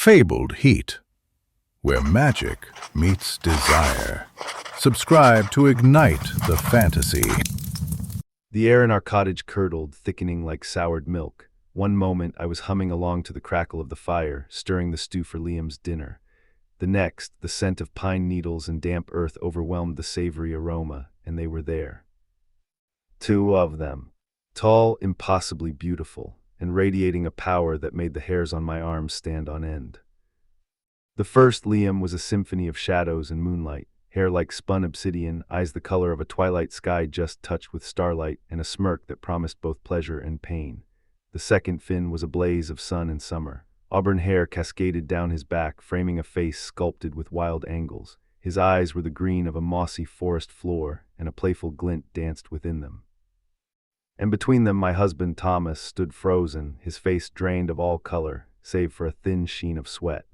fabled heat, where magic meets desire. Subscribe to ignite the fantasy. The air in our cottage curdled, thickening like soured milk. One moment I was humming along to the crackle of the fire, stirring the stew for Liam's dinner. The next, the scent of pine needles and damp earth overwhelmed the savory aroma, and they were there. Two of them. Tall, impossibly beautiful, and radiating a power that made the hairs on my arms stand on end. The first, Liam, was a symphony of shadows and moonlight, hair like spun obsidian, eyes the color of a twilight sky just touched with starlight, and a smirk that promised both pleasure and pain. The second, Finn, was a blaze of sun and summer. Auburn hair cascaded down his back, framing a face sculpted with wild angles. His eyes were the green of a mossy forest floor, and a playful glint danced within them. And between them my husband Thomas stood frozen, his face drained of all color, save for a thin sheen of sweat.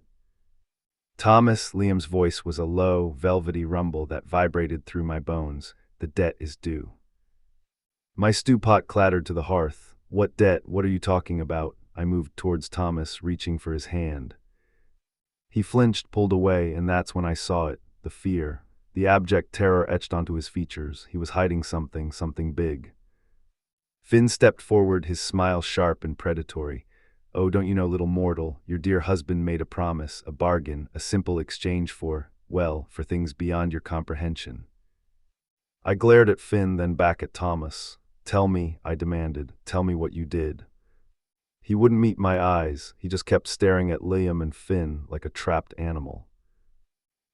Thomas, Liam's voice was a low, velvety rumble that vibrated through my bones. The debt is due. My stew pot clattered to the hearth. What debt? What are you talking about? I moved towards Thomas, reaching for his hand. He flinched, pulled away, and that's when I saw it, the fear. The abject terror etched onto his features. He was hiding something, something big. Finn stepped forward, his smile sharp and predatory. Oh, don't you know, little mortal, your dear husband made a promise, a bargain, a simple exchange for, well, for things beyond your comprehension. I glared at Finn, then back at Thomas. Tell me, I demanded, tell me what you did. He wouldn't meet my eyes, he just kept staring at Liam and Finn like a trapped animal.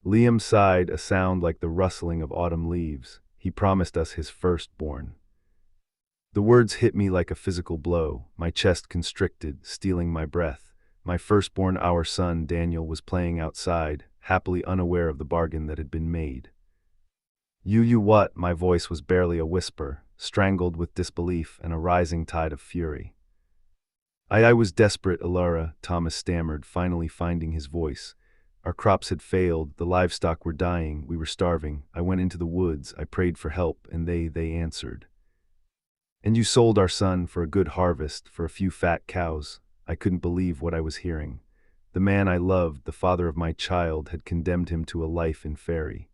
Liam sighed, a sound like the rustling of autumn leaves. He promised us his firstborn. The words hit me like a physical blow, my chest constricted, stealing my breath. My firstborn, our son, Daniel, was playing outside, happily unaware of the bargain that had been made. You what? My voice was barely a whisper, strangled with disbelief and a rising tide of fury. I was desperate, Elara, Thomas stammered, finally finding his voice. Our crops had failed, the livestock were dying, we were starving. I went into the woods, I prayed for help, and they answered. And you sold our son for a good harvest, for a few fat cows. I couldn't believe what I was hearing. The man I loved, the father of my child, had condemned him to a life in fairy.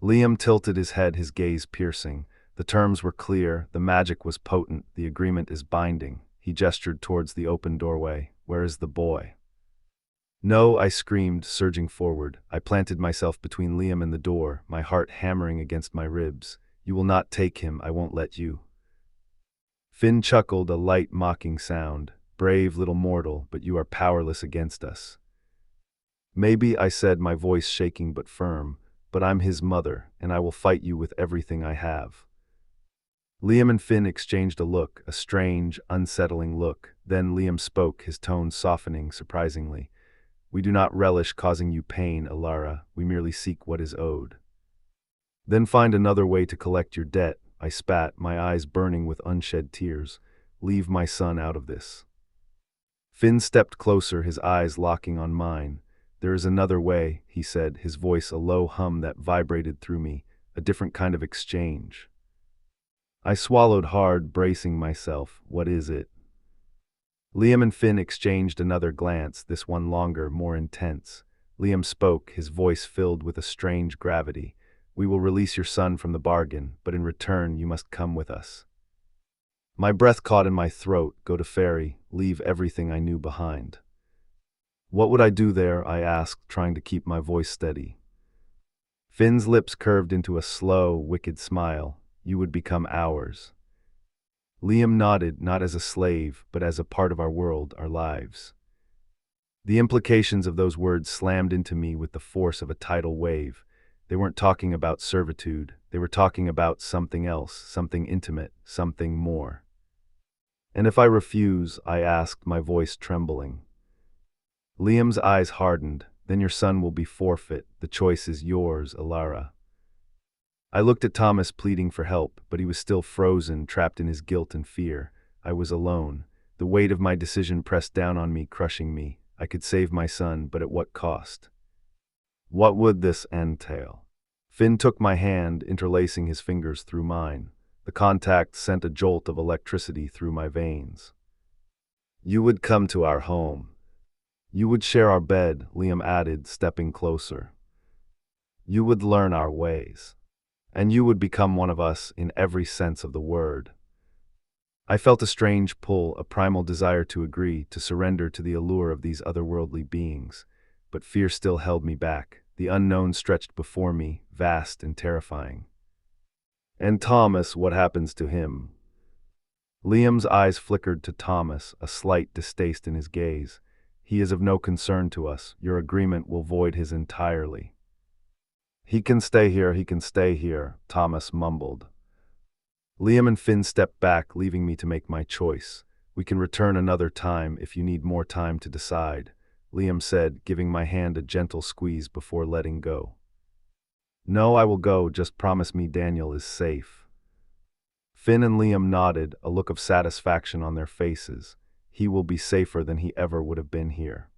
Liam tilted his head, his gaze piercing. The terms were clear, the magic was potent, the agreement is binding. He gestured towards the open doorway. Where is the boy? No, I screamed, surging forward. I planted myself between Liam and the door, my heart hammering against my ribs. You will not take him, I won't let you. Finn chuckled, a light, mocking sound. Brave little mortal, but you are powerless against us. Maybe, I said, my voice shaking but firm, but I'm his mother, and I will fight you with everything I have. Liam and Finn exchanged a look, a strange, unsettling look. Then Liam spoke, his tone softening surprisingly. We do not relish causing you pain, Elara. We merely seek what is owed. Then find another way to collect your debt. I spat, my eyes burning with unshed tears. Leave my son out of this. Finn stepped closer, his eyes locking on mine. There is another way, he said, his voice a low hum that vibrated through me, a different kind of exchange. I swallowed hard, bracing myself. What is it? Liam and Finn exchanged another glance, this one longer, more intense. Liam spoke, his voice filled with a strange gravity. We will release your son from the bargain, but in return you must come with us. My breath caught in my throat, go to Fairy, leave everything I knew behind. What would I do there? I asked, trying to keep my voice steady. Finn's lips curved into a slow, wicked smile. You would become ours. Liam nodded, not as a slave, but as a part of our world, our lives. The implications of those words slammed into me with the force of a tidal wave. They weren't talking about servitude, they were talking about something else, something intimate, something more. And if I refuse, I asked, my voice trembling. Liam's eyes hardened. Then your son will be forfeit. The choice is yours, Elara. I looked at Thomas, pleading for help, but he was still frozen, trapped in his guilt and fear. I was alone. The weight of my decision pressed down on me, crushing me. I could save my son, but at what cost? What would this entail? Finn took my hand, interlacing his fingers through mine. The contact sent a jolt of electricity through my veins. You would come to our home. You would share our bed, Liam added, stepping closer. You would learn our ways. And you would become one of us in every sense of the word. I felt a strange pull, a primal desire to agree, to surrender to the allure of these otherworldly beings. But fear still held me back. The unknown stretched before me, vast and terrifying. And Thomas, what happens to him? Liam's eyes flickered to Thomas, a slight distaste in his gaze. He is of no concern to us. Your agreement will void his entirely. He can stay here, Thomas mumbled. Liam and Finn stepped back, leaving me to make my choice. We can return another time if you need more time to decide, Liam said, giving my hand a gentle squeeze before letting go. No, I will go, just promise me Daniel is safe. Finn and Liam nodded, a look of satisfaction on their faces. He will be safer than he ever would have been here.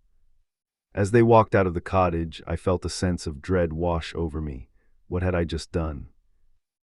As they walked out of the cottage, I felt a sense of dread wash over me. What had I just done?